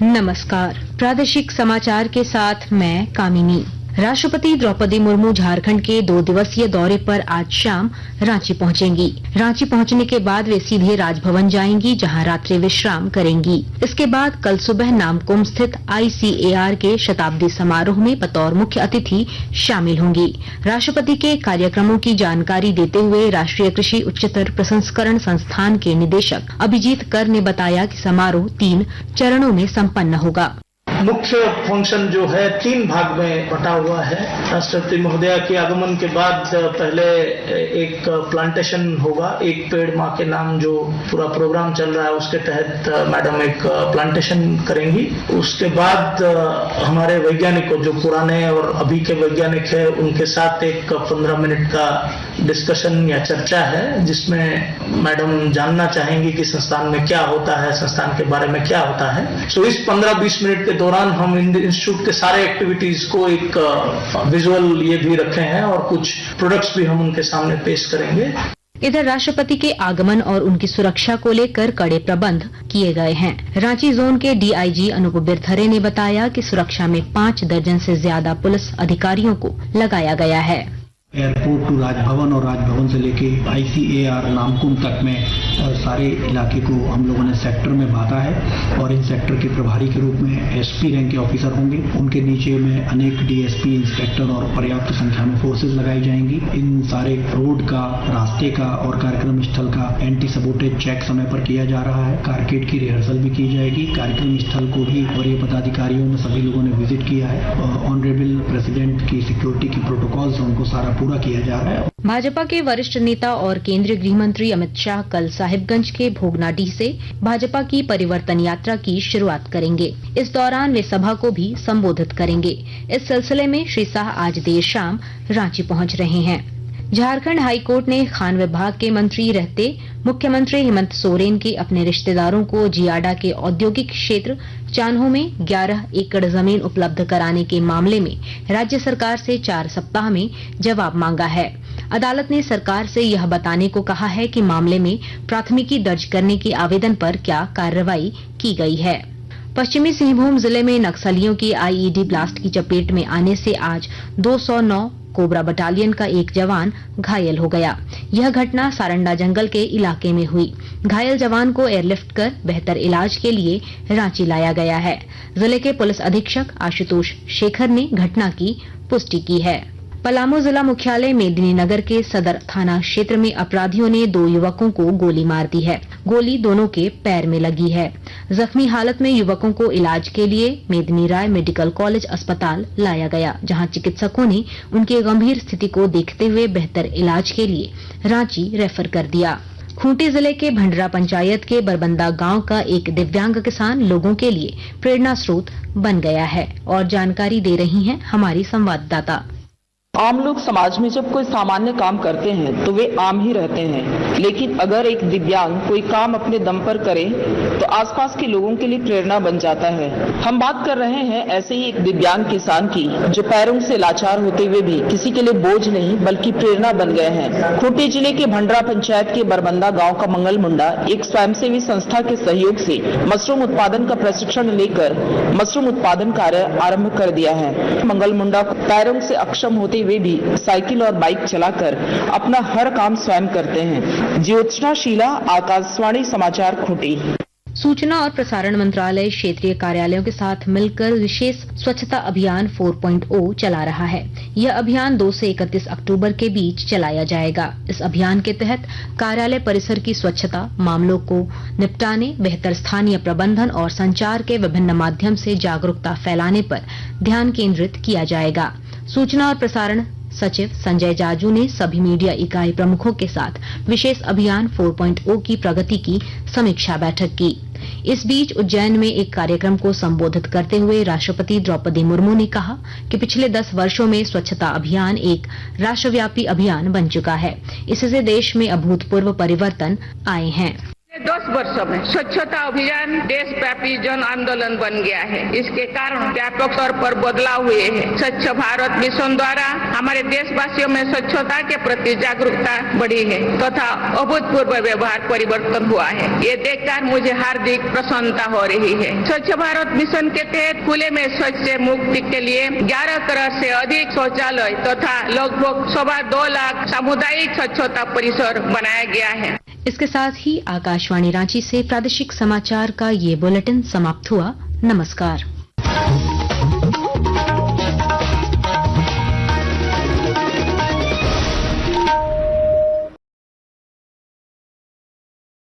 नमस्कार, प्रादेशिक समाचार के साथ मैं कामिनी। राष्ट्रपति द्रौपदी मुर्मू झारखंड के 2 दिवसीय दौरे पर आज शाम रांची पहुंचेंगी। रांची पहुंचने के बाद वे सीधे राजभवन जाएंगी, जहां रात्रि विश्राम करेंगी। इसके बाद कल सुबह नामकुम स्थित ICAR के शताब्दी समारोह में बतौर मुख्य अतिथि शामिल होंगी। राष्ट्रपति के कार्यक्रमों की जानकारी देते हुए राष्ट्रीय कृषि उच्चतर प्रसंस्करण संस्थान के निदेशक अभिजीत कर ने बताया कि समारोह 3 चरणों में संपन्न होगा। मुख्य फंक्शन जो है 3 भाग में बटा हुआ है। राष्ट्रपति महोदया के आगमन के बाद पहले एक प्लांटेशन होगा, एक पेड़ माँ के नाम जो पूरा प्रोग्राम चल रहा है उसके तहत मैडम एक प्लांटेशन करेंगी। उसके बाद हमारे वैज्ञानिकों जो पुराने और अभी के वैज्ञानिक है उनके साथ एक 15 मिनट का डिस्कशन या चर्चा है, जिसमें मैडम जानना चाहेंगी कि संस्थान में क्या होता है, संस्थान के बारे में क्या होता है। सो इस 15-20 मिनट के दौरान हम इंस्टीट्यूट के सारे एक्टिविटीज को एक विजुअल ये भी रखे हैं और कुछ प्रोडक्ट्स भी हम उनके सामने पेश करेंगे। इधर राष्ट्रपति के आगमन और उनकी सुरक्षा को लेकर कड़े प्रबंध किए गए हैं। रांची जोन के DIG अनूप बिरथरे ने बताया कि सुरक्षा में 5 दर्जन से ज्यादा पुलिस अधिकारियों को लगाया गया है। एयरपोर्ट टू राजभवन और राजभवन से लेके ICAR नामकुम तक में सारे इलाके को हम लोगों ने सेक्टर में बांटा है और इन सेक्टर के प्रभारी के रूप में SP रैंक के ऑफिसर होंगे। उनके नीचे में अनेक DSP, इंस्पेक्टर और पर्याप्त संख्या में फोर्सेज लगाई जाएंगी। इन सारे रोड का, रास्ते का और कार्यक्रम स्थल का एंटी सबोटेज चेक समय पर किया जा रहा है। कारकेड की रिहर्सल भी की जाएगी। कार्यक्रम स्थल को भी वरीय पदाधिकारियों में सभी लोगों ने विजिट किया है। ऑनरेबल प्रेसिडेंट की सिक्योरिटी की प्रोटोकॉल्स उनको सारा पूरा किया जा रहा है। भाजपा के वरिष्ठ नेता और केंद्रीय गृह मंत्री अमित शाह कल साहिबगंज के भोगनाडीह से भाजपा की परिवर्तन यात्रा की शुरुआत करेंगे। इस दौरान वे सभा को भी संबोधित करेंगे। इस सिलसिले में श्री शाह आज देर शाम रांची पहुंच रहे हैं। झारखंड हाईकोर्ट ने खान विभाग के मंत्री रहते मुख्यमंत्री हेमंत सोरेन के अपने रिश्तेदारों को जियाडा के औद्योगिक क्षेत्र चान्हो में 11 एकड़ जमीन उपलब्ध कराने के मामले में राज्य सरकार से 4 सप्ताह में जवाब मांगा है। अदालत ने सरकार से यह बताने को कहा है कि मामले में प्राथमिकी दर्ज करने के आवेदन पर क्या कार्रवाई की गई है। पश्चिमी सिंहभूम जिले में नक्सलियों की IED ब्लास्ट की चपेट में आने से आज 209 कोबरा बटालियन का एक जवान घायल हो गया। यह घटना सारंडा जंगल के इलाके में हुई। घायल जवान को एयरलिफ्ट कर बेहतर इलाज के लिए रांची लाया गया है। जिले के पुलिस अधीक्षक आशुतोष शेखर ने घटना की पुष्टि की है। पलामू जिला मुख्यालय मेदिनीनगर के सदर थाना क्षेत्र में अपराधियों ने 2 युवकों को गोली मार दी है। गोली दोनों के पैर में लगी है। जख्मी हालत में युवकों को इलाज के लिए मेदिनी राय मेडिकल कॉलेज अस्पताल लाया गया, जहां चिकित्सकों ने उनकी गंभीर स्थिति को देखते हुए बेहतर इलाज के लिए रांची रेफर कर दिया। खूंटी जिले के भंडरा पंचायत के बरबंदा गांव का एक दिव्यांग किसान लोगों के लिए प्रेरणा स्रोत बन गया है और जानकारी दे रही हैं हमारी संवाददाता। आम लोग समाज में जब कोई सामान्य काम करते हैं तो वे आम ही रहते हैं, लेकिन अगर एक दिव्यांग कोई काम अपने दम पर करे तो आसपास के लोगों के लिए प्रेरणा बन जाता है। हम बात कर रहे हैं ऐसे ही एक दिव्यांग किसान की जो पैरों से लाचार होते हुए भी किसी के लिए बोझ नहीं बल्कि प्रेरणा बन गए हैं। खूंटी जिले के भंडरा पंचायत के बरबंदा गाँव का मंगल मुंडा एक स्वयंसेवी संस्था के सहयोग से मशरूम उत्पादन का प्रशिक्षण लेकर मशरूम उत्पादन कार्य आरम्भ कर दिया है। मंगल मुंडा पैरों से अक्षम होते वे भी साइकिल और बाइक चलाकर अपना हर काम स्वयं करते हैं। ज्योत्सना शीला, आकाशवाणी समाचार, खूंटी। सूचना और प्रसारण मंत्रालय क्षेत्रीय कार्यालयों के साथ मिलकर विशेष स्वच्छता अभियान 4.0 चला रहा है। यह अभियान 2 से 31 अक्टूबर के बीच चलाया जाएगा। इस अभियान के तहत कार्यालय परिसर की स्वच्छता मामलों को निपटाने, बेहतर स्थानीय प्रबंधन और संचार के विभिन्न माध्यम से जागरूकता फैलाने पर ध्यान केंद्रित किया जाएगा। सूचना और प्रसारण सचिव संजय जाजू ने सभी मीडिया इकाई प्रमुखों के साथ विशेष अभियान 4.0 की प्रगति की समीक्षा बैठक की। इस बीच उज्जैन में एक कार्यक्रम को संबोधित करते हुए राष्ट्रपति द्रौपदी मुर्मू ने कहा कि पिछले 10 वर्षों में स्वच्छता अभियान एक राष्ट्रव्यापी अभियान बन चुका है। इससे देश में अभूतपूर्व परिवर्तन आए हैं। 10 वर्षों में स्वच्छता अभियान देशव्यापी जन आंदोलन बन गया है। इसके कारण व्यापक स्तर पर बदलाव हुए हैं। स्वच्छ भारत मिशन द्वारा हमारे देशवासियों में स्वच्छता के प्रति जागरूकता बढ़ी है तथा अभूतपूर्व व्यवहार परिवर्तन हुआ है। ये देखकर मुझे हार्दिक प्रसन्नता हो रही है। स्वच्छ भारत मिशन के तहत खुले में शौच से मुक्ति के लिए 11 करोड़ से अधिक शौचालय तथा लगभग 2.25 लाख सामुदायिक स्वच्छता परिसर बनाया गया है। इसके साथ ही आकाशवाणी रांची से प्रादेशिक समाचार का ये बुलेटिन समाप्त हुआ। नमस्कार।